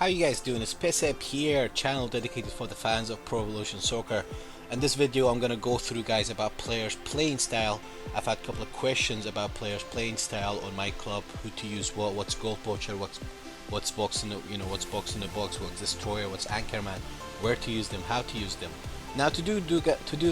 How you guys doing? It's PES here, channel dedicated for the fans of Pro Evolution Soccer. In this video I'm gonna go through guys about players playing style. I've had a couple of questions about players playing style on my club, who to use what's goal poacher, what's box in the what's box in the box, what's destroyer, what's Anchorman, where to use them, how to use them. Now to do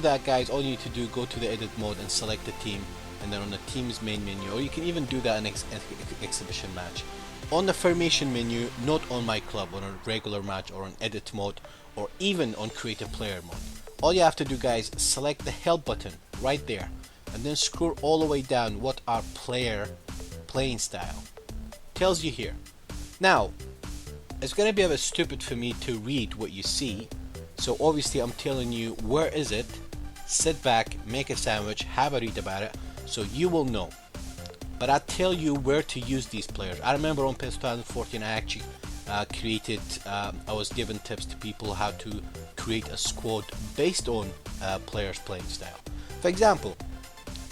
that guys, all you need to do, go to the edit mode and select the team, and then on the team's main menu, or you can even do that in exhibition match. On the formation menu, not on my club, on a regular match or on edit mode, or even on creative player mode. All you have to do guys, select the help button right there, and then scroll all the way down. What are player playing style? Tells you here. Now, it's gonna be a bit stupid for me to read what you see, so obviously I'm telling you where is it. Sit back, make a sandwich, have a read about it, so you will know. But I'll tell you where to use these players. I remember on PES 2014 I actually I was given tips to people how to create a squad based on players playing style. For example,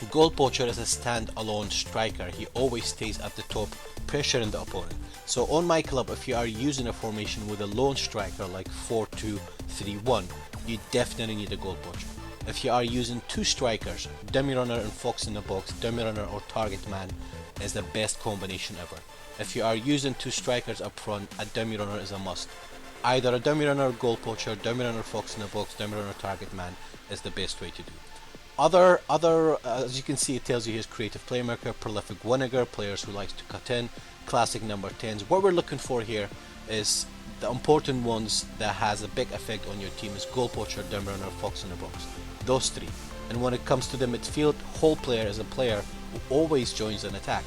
goal poacher is a stand-alone striker. He always stays at the top, pressuring the opponent. So on my club, if you are using a formation with a lone striker like 4-2-3-1, you definitely need a goal poacher. If you are using two strikers, dummy runner and fox in the box, dummy runner or target man is the best combination ever. If you are using two strikers up front, a dummy runner is a must. Either a dummy runner or goal poacher, dummy runner fox in the box, dummy runner target man is the best way to do. Other as you can see, it tells you here's creative playmaker, prolific winner, players who likes to cut in, classic number 10s. What we're looking for here is the important ones that has a big effect on your team is goal poacher, dummy runner, fox in the box. Those three. And when it comes to the midfield, whole player is a player who always joins an attack.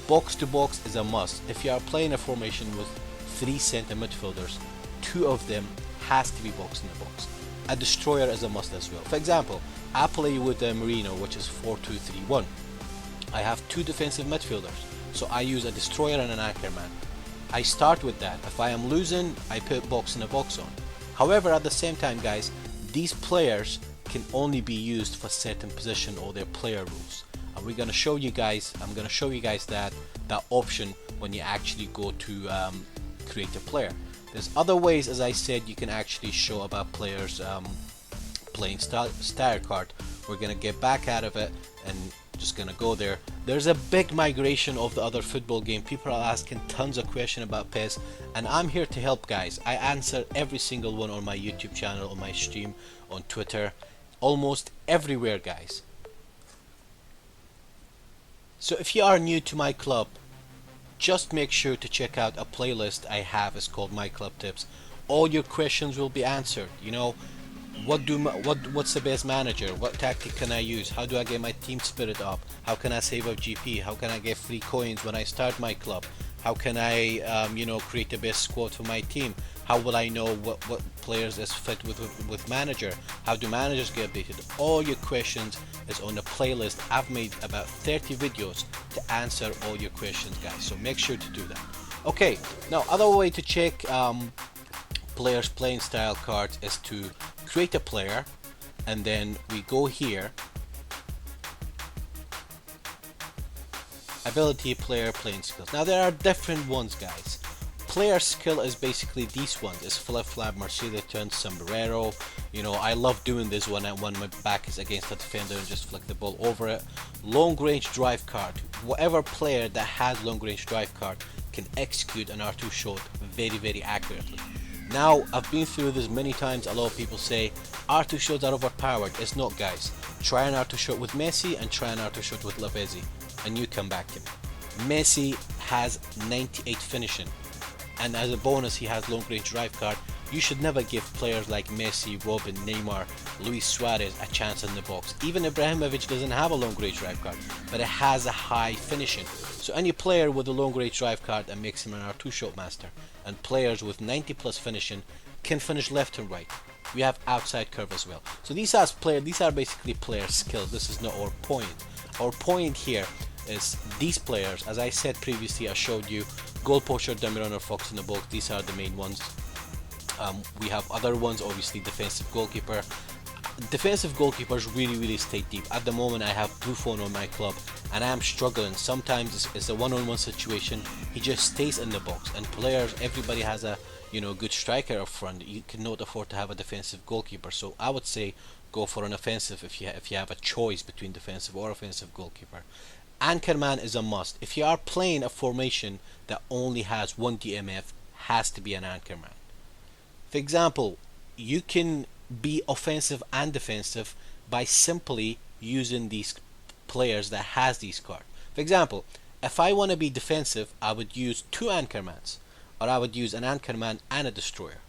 Box to box is a must. If you are playing a formation with 3 center midfielders, 2 of them has to be box in the box. A destroyer is a must as well. For example, I play with the Merino, which is 4-2-3-1. I have 2 defensive midfielders, so I use a destroyer and an Anchorman. I start with that. If I am losing, I put box in the box on. However, at the same time guys, these players can only be used for certain position or their player rules, and we're gonna show you guys. I'm gonna show you guys that option when you actually go to create a player. There's other ways, as I said, you can actually show about players playing style card. We're gonna get back out of it and just gonna go there. There's a big migration of the other football game. People are asking tons of questions about PES, and I'm here to help guys. I answer every single one on my YouTube channel, on my stream, on Twitter, almost everywhere guys. So if you are new to my club, just make sure to check out a playlist I have. It's called My Club Tips. All your questions will be answered. You know, what's the best manager? What tactic can I use? How do I get my team spirit up? How can I save up GP? How can I get free coins when I start my club? How can I create the best squad for my team? How will I know what players is fit with manager? How do managers get updated? All your questions is on the playlist. I've made about 30 videos to answer all your questions guys, so make sure to do that. Okay, now other way to check players playing style cards is to create a player, and then we go here, ability, player playing skills. Now there are different ones guys. Player skill is basically these ones. It's flip flap, Mercedes turn, sombrero. You know, I love doing this when my back is against the defender and just flick the ball over it. Long range drive card. Whatever player that has long range drive card can execute an R2 shot very accurately. Now, I've been through this many times. A lot of people say R2 shots are overpowered. It's not guys. Try an R2 shot with Messi and try an R2 shot with Lavezzi, and you come back to me. Messi has 98 finishing, and as a bonus he has long range drive card. You should never give players like Messi, Robin, Neymar, Luis Suarez a chance in the box. Even Ibrahimovic doesn't have a long range drive card, but it has a high finishing. So any player with a long range drive card, that makes him an R2 shot master. And players with 90 plus finishing can finish left and right. We have outside curve as well. So these are basically player skills. This is not our point. Our point here is these players. As I said previously, I showed you goal poacher, dummy runner, fox in the box. These are the main ones. We have other ones, obviously defensive goalkeeper. Defensive goalkeepers really stay deep. At the moment I have Buffon on my club and I am struggling. Sometimes it's a one-on-one situation, he just stays in the box, and players, everybody has a good striker up front, you cannot afford to have a defensive goalkeeper. So I would say go for an offensive if you have a choice between defensive or offensive goalkeeper. Anchorman is a must. If you are playing a formation that only has one DMF, has to be an Anchorman. For example, you can be offensive and defensive by simply using these players that has these cards. For example, if I want to be defensive, I would use two Anchormans, or I would use an Anchorman and a Destroyer.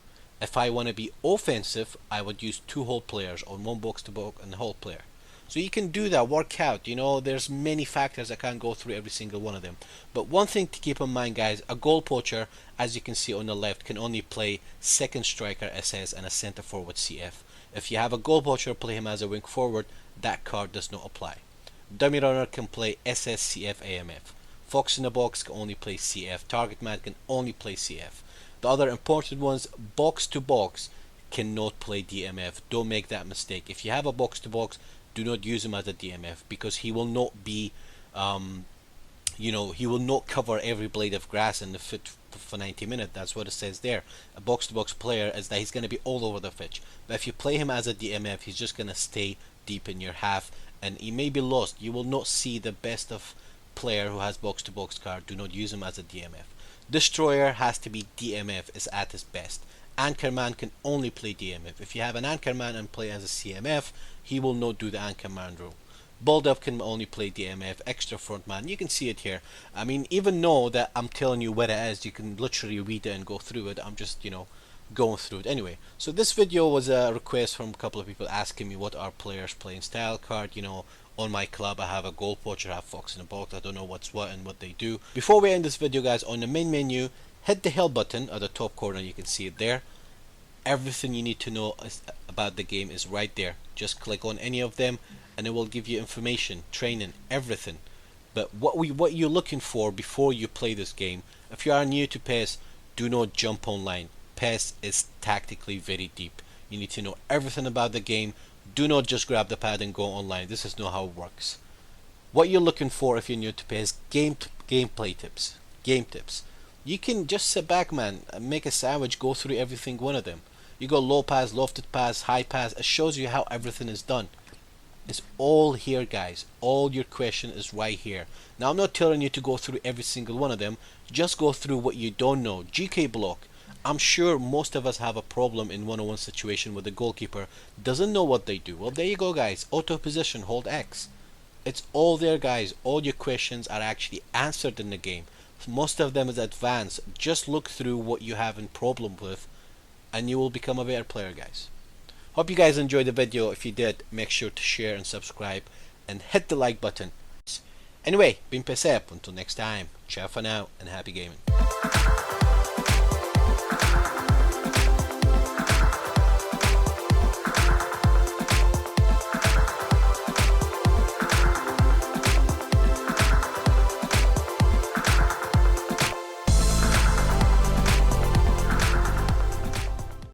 If I want to be offensive, I would use two hold players, or one box to box and hold player. So you can do that, work out. There's many factors. I can't go through every single one of them. But one thing to keep in mind, guys, a goal poacher, as you can see on the left, can only play second striker SS and a center forward CF. If you have a goal poacher, play him as a wing forward, that card does not apply. Dummy runner can play SS, CF, AMF. Fox in the box can only play CF. Target man can only play CF. The other important ones, box to box, cannot play DMF. Don't make that mistake. If you have a box to box, do not use him as a DMF, because he will not be, he will not cover every blade of grass in the fit for 90 minutes. That's what it says there. A box-to-box player is that he's going to be all over the pitch. But if you play him as a DMF, he's just going to stay deep in your half, and he may be lost. You will not see the best of player who has box-to-box card. Do not use him as a DMF. Destroyer has to be DMF, is at his best. Anchorman can only play DMF. If you have an Anchorman and play as a CMF, he will not do the Anchorman rule. Bulldog can only play DMF, extra frontman. You can see it here. I mean, even though that I'm telling you what it is, you can literally read it and go through it. I'm just, going through it anyway. So this video was a request from a couple of people asking me what are players playing style card. On my club I have a goal poacher, I have Fox in the box. I don't know what's what and what they do. Before we end this video, guys, on the main menu, hit the help button at the top corner. You can see it there. Everything you need to know about the game is right there. Just click on any of them and it will give you information, training, everything. But what you're looking for before you play this game, if you are new to PES, do not jump online. PES is tactically very deep. You need to know everything about the game. Do not just grab the pad and go online. This is not how it works. What you're looking for if you're new to PES, gameplay tips, game tips. You can just sit back, man, and make a sandwich, go through everything one of them. You go low pass, lofted pass, high pass. It shows you how everything is done. It's all here, guys. All your question is right here. Now, I'm not telling you to go through every single one of them. Just go through what you don't know. GK block. I'm sure most of us have a problem in one-on-one situation with the goalkeeper doesn't know what they do. Well, there you go, guys. Auto position, hold X. It's all there, guys. All your questions are actually answered in the game. Most of them is advanced. Just look through what you have a problem with and you will become a better player, guys. Hope you guys enjoyed the video. If you did, make sure to share and subscribe and hit the like button. Anyway, been PES. Until next time, ciao for now and happy gaming.